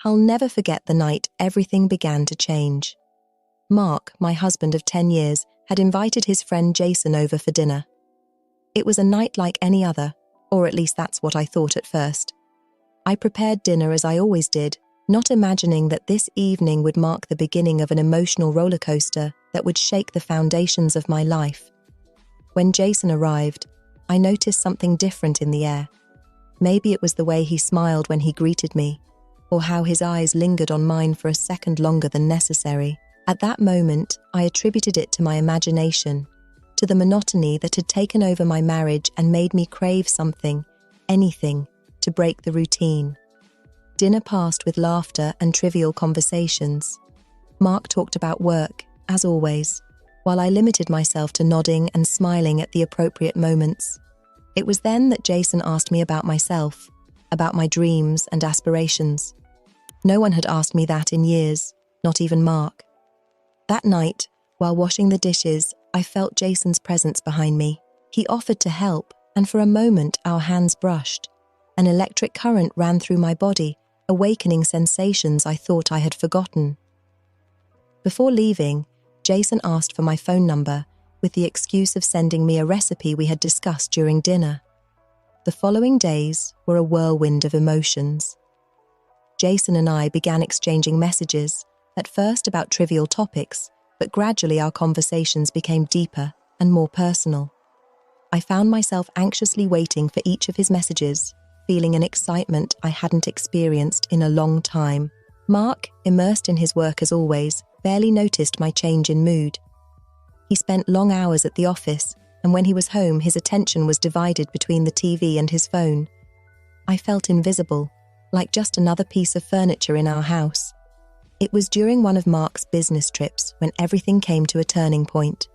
I'll never forget the night everything began to change. Mark, my husband of 10 years, had invited his friend Jason over for dinner. It was a night like any other, or at least that's what I thought at first. I prepared dinner as I always did, not imagining that this evening would mark the beginning of an emotional roller coaster that would shake the foundations of my life. When Jason arrived, I noticed something different in the air. Maybe it was the way he smiled when he greeted me, or how his eyes lingered on mine for a second longer than necessary. At that moment, I attributed it to my imagination, to the monotony that had taken over my marriage and made me crave something, anything, to break the routine. Dinner passed with laughter and trivial conversations. Mark talked about work, as always, while I limited myself to nodding and smiling at the appropriate moments. It was then that Jason asked me about myself, about my dreams and aspirations. No one had asked me that in years, not even Mark. That night, while washing the dishes, I felt Jason's presence behind me. He offered to help, and for a moment our hands brushed. An electric current ran through my body, awakening sensations I thought I had forgotten. Before leaving, Jason asked for my phone number, with the excuse of sending me a recipe we had discussed during dinner. The following days were a whirlwind of emotions. Jason and I began exchanging messages, at first about trivial topics, but gradually our conversations became deeper and more personal. I found myself anxiously waiting for each of his messages, feeling an excitement I hadn't experienced in a long time. Mark, immersed in his work as always, barely noticed my change in mood. He spent long hours at the office, and when he was home, his attention was divided between the TV and his phone. I felt invisible, like just another piece of furniture in our house. It was during one of Mark's business trips when everything came to a turning point.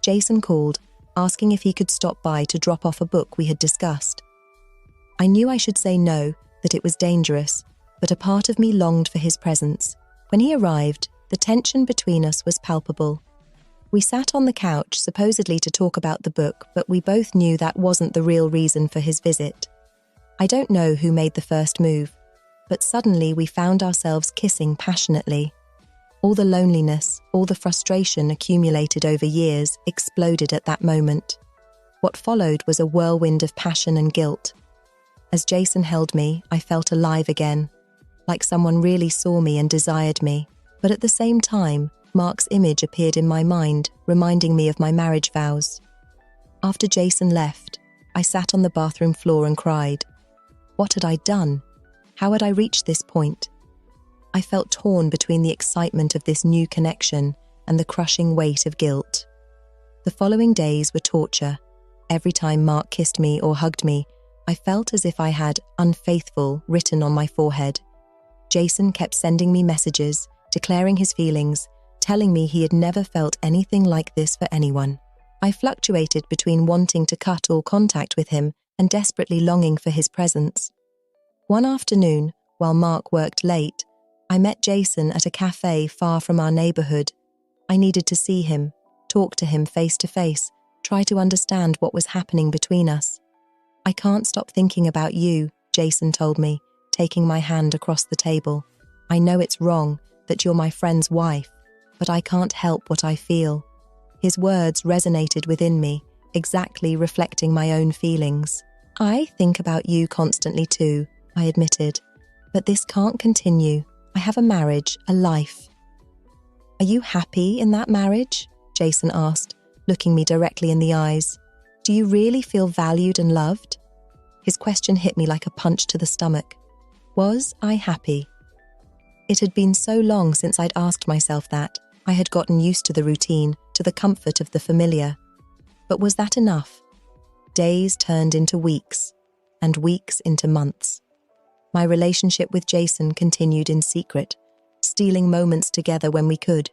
Jason called, asking if he could stop by to drop off a book we had discussed. I knew I should say no, that it was dangerous, but a part of me longed for his presence. When he arrived, the tension between us was palpable. We sat on the couch, supposedly to talk about the book, but we both knew that wasn't the real reason for his visit. I don't know who made the first move, but suddenly we found ourselves kissing passionately. All the loneliness, all the frustration accumulated over years exploded at that moment. What followed was a whirlwind of passion and guilt. As Jason held me, I felt alive again, like someone really saw me and desired me. But at the same time, Mark's image appeared in my mind, reminding me of my marriage vows. After Jason left, I sat on the bathroom floor and cried. What had I done? How had I reached this point? I felt torn between the excitement of this new connection and the crushing weight of guilt. The following days were torture. Every time Mark kissed me or hugged me, I felt as if I had "unfaithful" written on my forehead. Jason kept sending me messages, declaring his feelings, telling me he had never felt anything like this for anyone. I fluctuated between wanting to cut all contact with him and desperately longing for his presence. One afternoon, while Mark worked late, I met Jason at a cafe far from our neighborhood. I needed to see him, talk to him face to face, try to understand what was happening between us. I can't stop thinking about you, Jason told me, taking my hand across the table. I know it's wrong, that you're my friend's wife, but I can't help what I feel. His words resonated within me, exactly reflecting my own feelings. I think about you constantly too, I admitted, but this can't continue. I have a marriage, a life. Are you happy in that marriage? Jason asked, looking me directly in the eyes. Do you really feel valued and loved? His question hit me like a punch to the stomach. Was I happy? It had been so long since I'd asked myself that. I had gotten used to the routine, to the comfort of the familiar. But was that enough? Days turned into weeks, and weeks into months. My relationship with Jason continued in secret, stealing moments together when we could.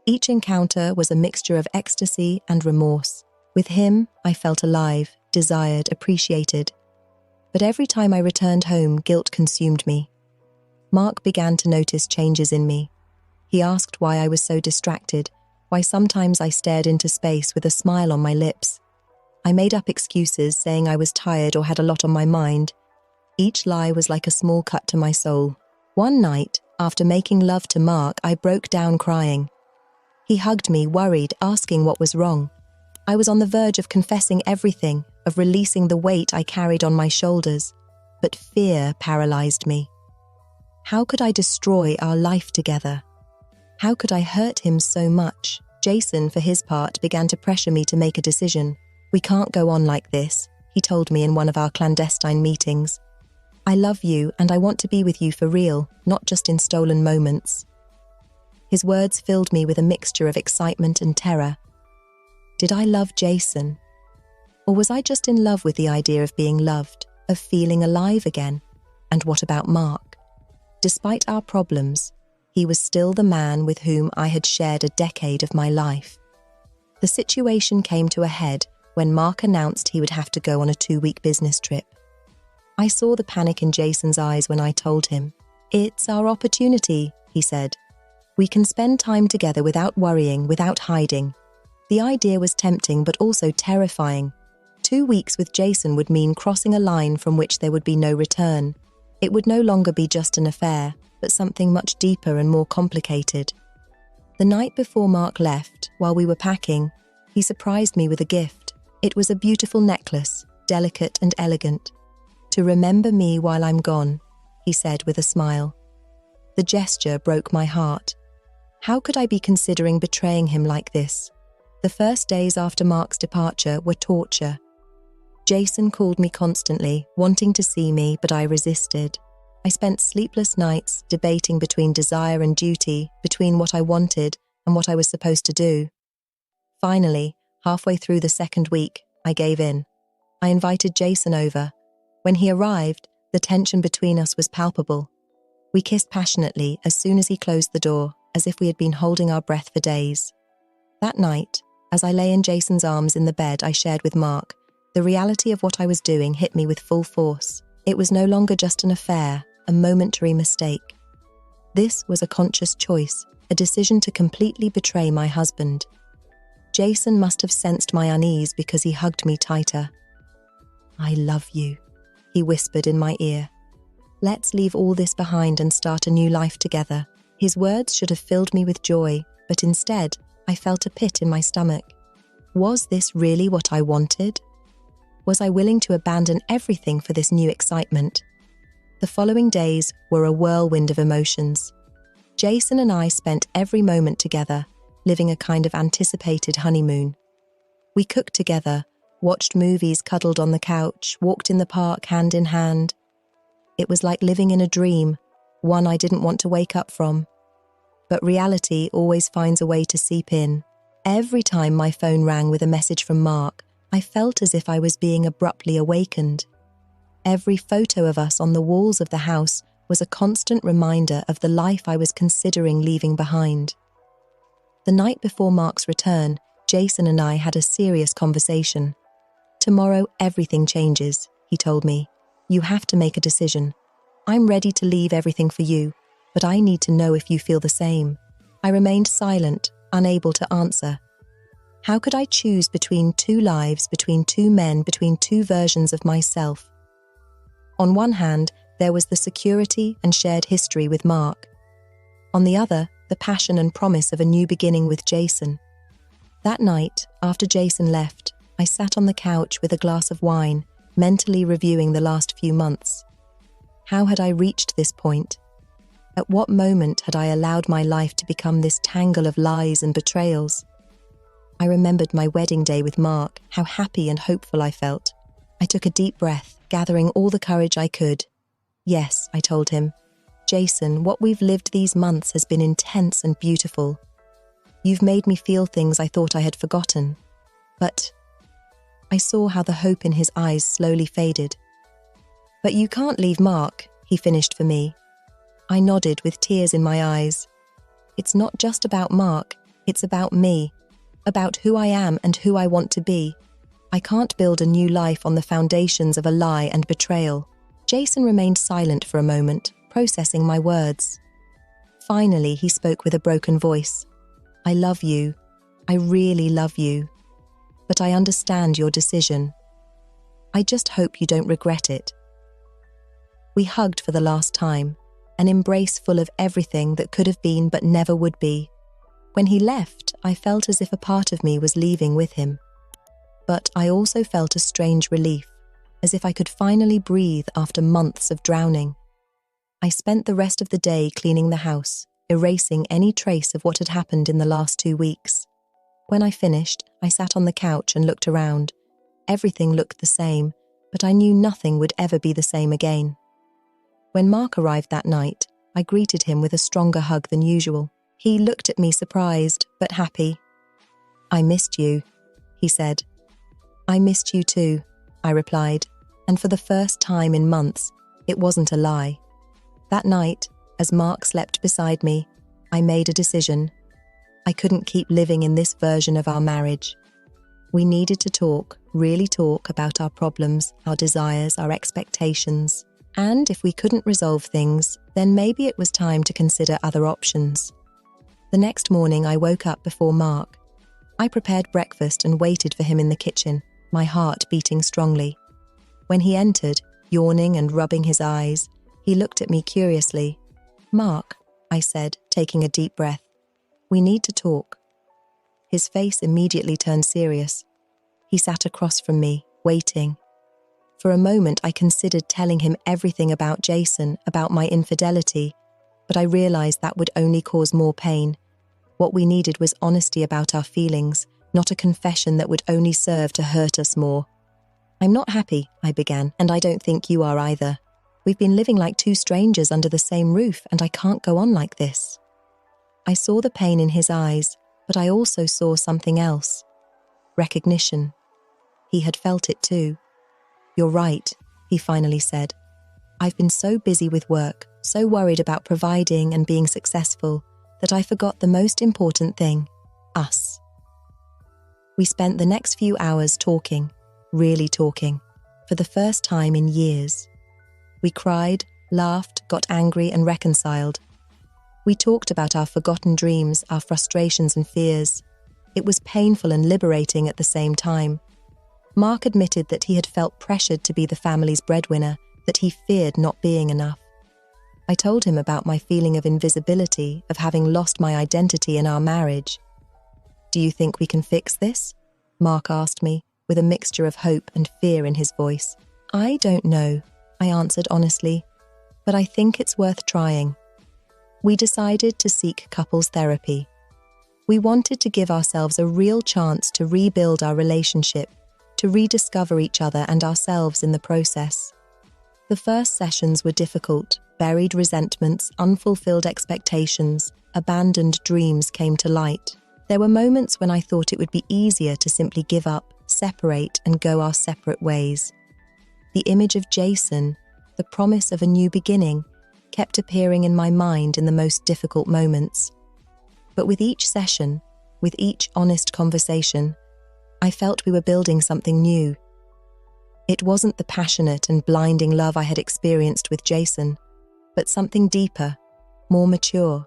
Each encounter was a mixture of ecstasy and remorse. With him, I felt alive, desired, appreciated. But every time I returned home, guilt consumed me. Mark began to notice changes in me. He asked why I was so distracted, why sometimes I stared into space with a smile on my lips. I made up excuses, saying I was tired or had a lot on my mind. Each lie was like a small cut to my soul. One night, after making love to Mark, I broke down crying. He hugged me, worried, asking what was wrong. I was on the verge of confessing everything, of releasing the weight I carried on my shoulders, but fear paralyzed me. How could I destroy our life together? How could I hurt him so much? Jason, for his part, began to pressure me to make a decision. "We can't go on like this," he told me in one of our clandestine meetings. "I love you and I want to be with you for real, not just in stolen moments." His words filled me with a mixture of excitement and terror. Did I love Jason? Or was I just in love with the idea of being loved, of feeling alive again? And what about Mark? Despite our problems, he was still the man with whom I had shared a decade of my life. The situation came to a head when Mark announced he would have to go on a 2-week business trip. I saw the panic in Jason's eyes when I told him. "It's our opportunity," he said. "We can spend time together without worrying, without hiding." The idea was tempting but also terrifying. 2 weeks with Jason would mean crossing a line from which there would be no return. It would no longer be just an affair, but something much deeper and more complicated. The night before Mark left, while we were packing, he surprised me with a gift. It was a beautiful necklace, delicate and elegant. "To remember me while I'm gone," he said with a smile. The gesture broke my heart. How could I be considering betraying him like this? The first days after Mark's departure were torture. Jason called me constantly, wanting to see me, but I resisted. I spent sleepless nights debating between desire and duty, between what I wanted and what I was supposed to do. Finally, halfway through the second week, I gave in. I invited Jason over. When he arrived, the tension between us was palpable. We kissed passionately as soon as he closed the door, as if we had been holding our breath for days. That night, as I lay in Jason's arms in the bed I shared with Mark, the reality of what I was doing hit me with full force. It was no longer just an affair, a momentary mistake. This was a conscious choice, a decision to completely betray my husband. Jason must have sensed my unease because he hugged me tighter. "I love you," he whispered in my ear. "Let's leave all this behind and start a new life together." His words should have filled me with joy, but instead, I felt a pit in my stomach. Was this really what I wanted? Was I willing to abandon everything for this new excitement? The following days were a whirlwind of emotions. Jason and I spent every moment together, living a kind of anticipated honeymoon. We cooked together, watched movies cuddled on the couch, walked in the park hand in hand. It was like living in a dream, one I didn't want to wake up from. But reality always finds a way to seep in. Every time my phone rang with a message from Mark, I felt as if I was being abruptly awakened. Every photo of us on the walls of the house was a constant reminder of the life I was considering leaving behind. The night before Mark's return, Jason and I had a serious conversation. "Tomorrow, everything changes," he told me. "You have to make a decision. I'm ready to leave everything for you, but I need to know if you feel the same." I remained silent, unable to answer. How could I choose between two lives, between two men, between two versions of myself? On one hand, there was the security and shared history with Mark. On the other, the passion and promise of a new beginning with Jason. That night, after Jason left, I sat on the couch with a glass of wine, mentally reviewing the last few months. How had I reached this point? At what moment had I allowed my life to become this tangle of lies and betrayals? I remembered my wedding day with Mark, how happy and hopeful I felt. I took a deep breath, gathering all the courage I could. "Yes," I told him. "Jason, what we've lived these months has been intense and beautiful. You've made me feel things I thought I had forgotten." But I saw how the hope in his eyes slowly faded. "But you can't leave Mark," he finished for me. I nodded with tears in my eyes. "It's not just about Mark, it's about me, about who I am and who I want to be. I can't build a new life on the foundations of a lie and betrayal." Jason remained silent for a moment, processing my words. Finally, he spoke with a broken voice. "I love you. I really love you. But I understand your decision. I just hope you don't regret it." We hugged for the last time. an embrace full of everything that could have been but never would be. When he left, I felt as if a part of me was leaving with him. But I also felt a strange relief, as if I could finally breathe after months of drowning. I spent the rest of the day cleaning the house, erasing any trace of what had happened in the last 2 weeks. When I finished, I sat on the couch and looked around. Everything looked the same, but I knew nothing would ever be the same again. When Mark arrived that night, I greeted him with a stronger hug than usual. He looked at me surprised, but happy. "I missed you," he said. "I missed you too," I replied, and for the first time in months, it wasn't a lie. That night, as Mark slept beside me, I made a decision. I couldn't keep living in this version of our marriage. We needed to talk, really talk about our problems, our desires, our expectations. And if we couldn't resolve things, then maybe it was time to consider other options. The next morning I woke up before Mark. I prepared breakfast and waited for him in the kitchen, my heart beating strongly. When he entered, yawning and rubbing his eyes, he looked at me curiously. "Mark," I said, taking a deep breath, "we need to talk." His face immediately turned serious. He sat across from me, waiting. For a moment, I considered telling him everything about Jason, about my infidelity, but I realized that would only cause more pain. What we needed was honesty about our feelings, not a confession that would only serve to hurt us more. "I'm not happy," I began, "and I don't think you are either. We've been living like two strangers under the same roof, and I can't go on like this." I saw the pain in his eyes, but I also saw something else. Recognition. He had felt it too. "You're right," he finally said. "I've been so busy with work, so worried about providing and being successful, that I forgot the most important thing, us." We spent the next few hours talking, really talking, for the first time in years. We cried, laughed, got angry and reconciled. We talked about our forgotten dreams, our frustrations and fears. It was painful and liberating at the same time. Mark admitted that he had felt pressured to be the family's breadwinner, that he feared not being enough. I told him about my feeling of invisibility, of having lost my identity in our marriage. "Do you think we can fix this?" Mark asked me, with a mixture of hope and fear in his voice. "I don't know," I answered honestly, "but I think it's worth trying." We decided to seek couples therapy. We wanted to give ourselves a real chance to rebuild our relationship, to rediscover each other and ourselves in the process. The first sessions were difficult. Buried resentments, unfulfilled expectations, abandoned dreams came to light. There were moments when I thought it would be easier to simply give up, separate, and go our separate ways. The image of Jason, the promise of a new beginning, kept appearing in my mind in the most difficult moments. But with each session, with each honest conversation, I felt we were building something new. It wasn't the passionate and blinding love I had experienced with Jason, but something deeper, more mature.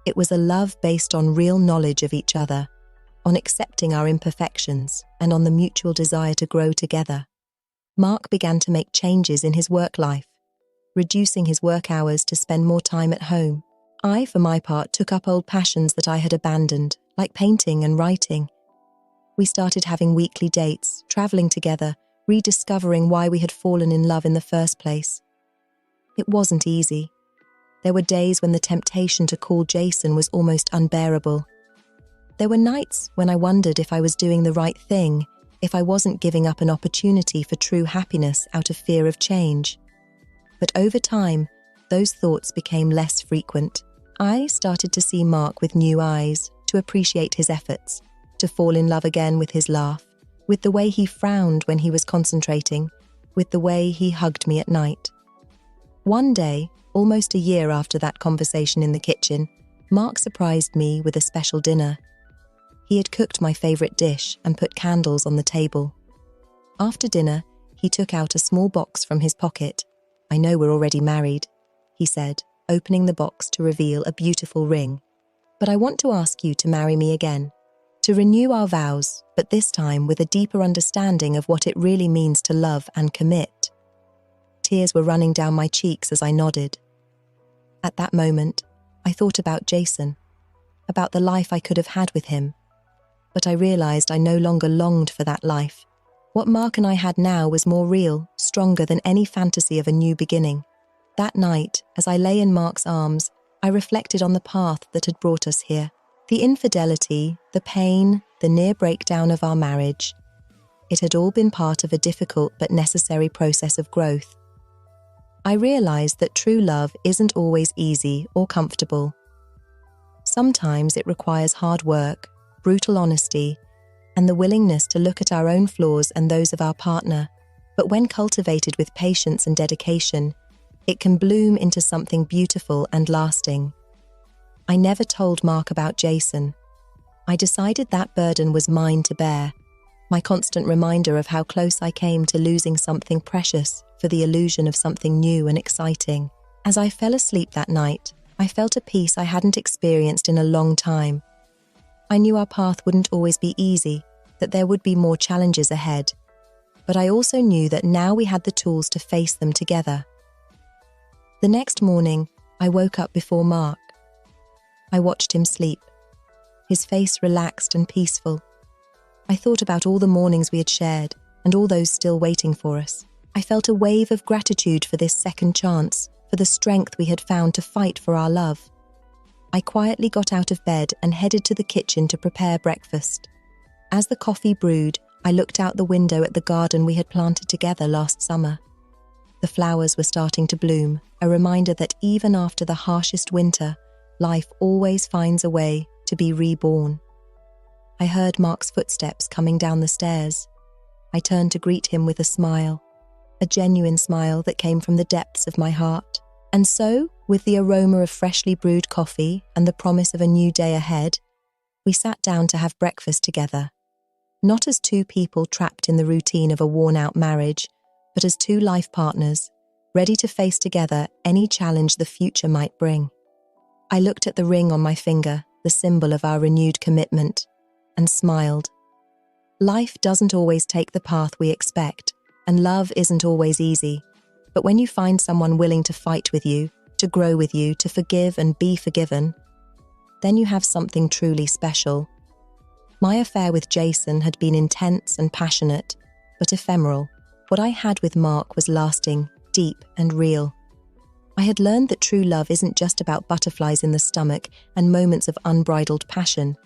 It was a love based on real knowledge of each other, on accepting our imperfections, and on the mutual desire to grow together. Mark began to make changes in his work life, reducing his work hours to spend more time at home. I, for my part, took up old passions that I had abandoned, like painting and writing. We started having weekly dates, traveling together, rediscovering why we had fallen in love in the first place. It wasn't easy. There were days when the temptation to call Jason was almost unbearable. There were nights when I wondered if I was doing the right thing, if I wasn't giving up an opportunity for true happiness out of fear of change. But over time, those thoughts became less frequent. I started to see Mark with new eyes, to appreciate his efforts, to fall in love again with his laugh, with the way he frowned when he was concentrating, with the way he hugged me at night. One day, almost a year after that conversation in the kitchen, Mark surprised me with a special dinner. He had cooked my favorite dish and put candles on the table. After dinner, he took out a small box from his pocket. "I know we're already married," he said, opening the box to reveal a beautiful ring. "But I want to ask you to marry me again, to renew our vows, but this time with a deeper understanding of what it really means to love and commit." Tears were running down my cheeks as I nodded. At that moment, I thought about Jason, about the life I could have had with him. But I realized I no longer longed for that life. What Mark and I had now was more real, stronger than any fantasy of a new beginning. That night, as I lay in Mark's arms, I reflected on the path that had brought us here. The infidelity, the pain, the near breakdown of our marriage. It had all been part of a difficult but necessary process of growth. I realized that true love isn't always easy or comfortable. Sometimes it requires hard work, brutal honesty, and the willingness to look at our own flaws and those of our partner. But when cultivated with patience and dedication, it can bloom into something beautiful and lasting. I never told Mark about Jason. I decided that burden was mine to bear, my constant reminder of how close I came to losing something precious for the illusion of something new and exciting. As I fell asleep that night, I felt a peace I hadn't experienced in a long time. I knew our path wouldn't always be easy, that there would be more challenges ahead. But I also knew that now we had the tools to face them together. The next morning, I woke up before Mark. I watched him sleep, his face relaxed and peaceful. I thought about all the mornings we had shared and all those still waiting for us. I felt a wave of gratitude for this second chance, for the strength we had found to fight for our love. I quietly got out of bed and headed to the kitchen to prepare breakfast. As the coffee brewed, I looked out the window at the garden we had planted together last summer. The flowers were starting to bloom, a reminder that even after the harshest winter, life always finds a way to be reborn. I heard Mark's footsteps coming down the stairs. I turned to greet him with a smile, a genuine smile that came from the depths of my heart. And so, with the aroma of freshly brewed coffee and the promise of a new day ahead, we sat down to have breakfast together. Not as two people trapped in the routine of a worn-out marriage, but as two life partners, ready to face together any challenge the future might bring. I looked at the ring on my finger, the symbol of our renewed commitment, and smiled. Life doesn't always take the path we expect, and love isn't always easy. But when you find someone willing to fight with you, to grow with you, to forgive and be forgiven, then you have something truly special. My affair with Jason had been intense and passionate, but ephemeral. What I had with Mark was lasting, deep and real. I had learned that true love isn't just about butterflies in the stomach and moments of unbridled passion.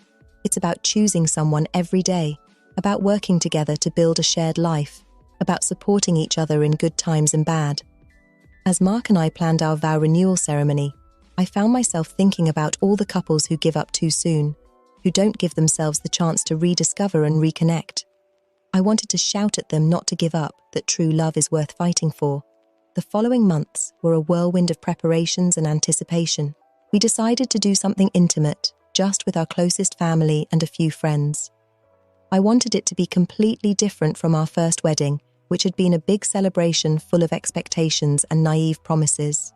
It's about choosing someone every day, about working together to build a shared life, about supporting each other in good times and bad. As Mark and I planned our vow renewal ceremony, I found myself thinking about all the couples who give up too soon, who don't give themselves the chance to rediscover and reconnect. I wanted to shout at them not to give up, that true love is worth fighting for. The following months were a whirlwind of preparations and anticipation. We decided to do something intimate, just with our closest family and a few friends. I wanted it to be completely different from our first wedding, which had been a big celebration full of expectations and naive promises.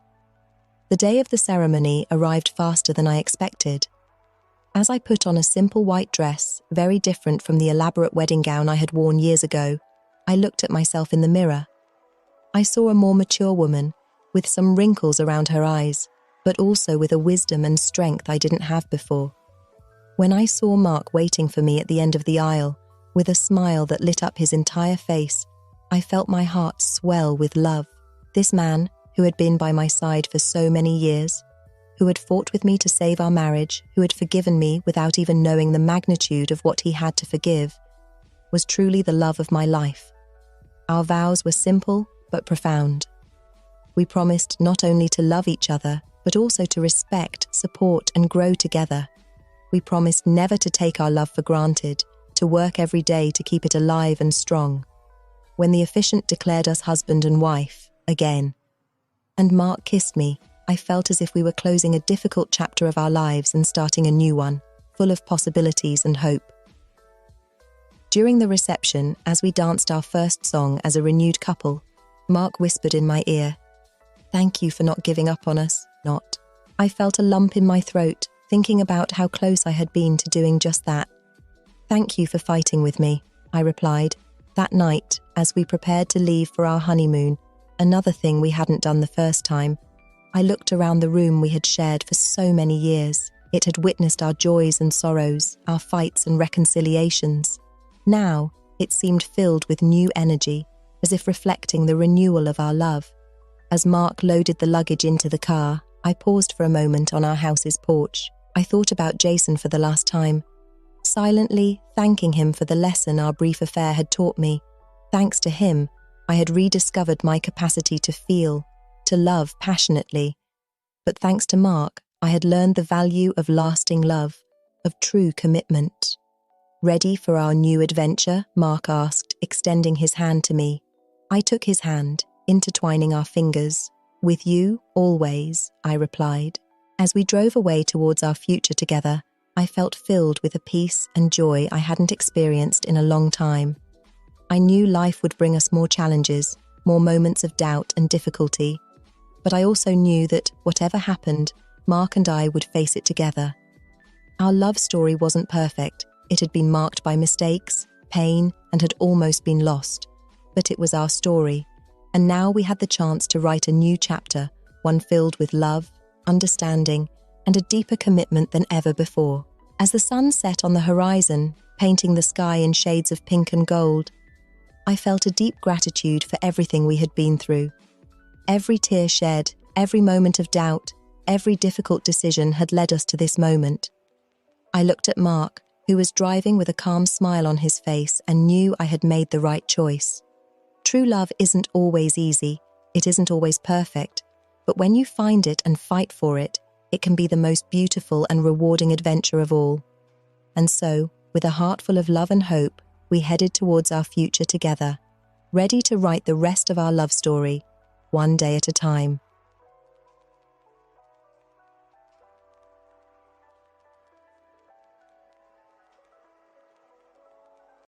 The day of the ceremony arrived faster than I expected. As I put on a simple white dress, very different from the elaborate wedding gown I had worn years ago, I looked at myself in the mirror. I saw a more mature woman, with some wrinkles around her eyes, but also with a wisdom and strength I didn't have before. When I saw Mark waiting for me at the end of the aisle, with a smile that lit up his entire face, I felt my heart swell with love. This man, who had been by my side for so many years, who had fought with me to save our marriage, who had forgiven me without even knowing the magnitude of what he had to forgive, was truly the love of my life. Our vows were simple but profound. We promised not only to love each other, but also to respect, support, and grow together. We promised never to take our love for granted, to work every day to keep it alive and strong. When the officiant declared us husband and wife, again, and Mark kissed me, I felt as if we were closing a difficult chapter of our lives and starting a new one, full of possibilities and hope. During the reception, as we danced our first song as a renewed couple, Mark whispered in my ear, "Thank you for not giving up on us, not." I felt a lump in my throat, thinking about how close I had been to doing just that. "Thank you for fighting with me," I replied. That night, as we prepared to leave for our honeymoon, another thing we hadn't done the first time, I looked around the room we had shared for so many years. It had witnessed our joys and sorrows, our fights and reconciliations. Now, it seemed filled with new energy, as if reflecting the renewal of our love. As Mark loaded the luggage into the car, I paused for a moment on our house's porch. I thought about Jason for the last time, silently thanking him for the lesson our brief affair had taught me. Thanks to him, I had rediscovered my capacity to feel, to love passionately. But thanks to Mark, I had learned the value of lasting love, of true commitment. "Ready for our new adventure?" Mark asked, extending his hand to me. I took his hand, intertwining our fingers. "With you, always," I replied. As we drove away towards our future together, I felt filled with a peace and joy I hadn't experienced in a long time. I knew life would bring us more challenges, more moments of doubt and difficulty, but I also knew that, whatever happened, Mark and I would face it together. Our love story wasn't perfect. It had been marked by mistakes, pain, and had almost been lost. But it was our story, and now we had the chance to write a new chapter, one filled with love, understanding, and a deeper commitment than ever before. As the sun set on the horizon, painting the sky in shades of pink and gold, I felt a deep gratitude for everything we had been through. Every tear shed, every moment of doubt, every difficult decision had led us to this moment. I looked at Mark, who was driving with a calm smile on his face, and knew I had made the right choice. True love isn't always easy, it isn't always perfect, but when you find it and fight for it, it can be the most beautiful and rewarding adventure of all. And so, with a heart full of love and hope, we headed towards our future together, ready to write the rest of our love story, one day at a time.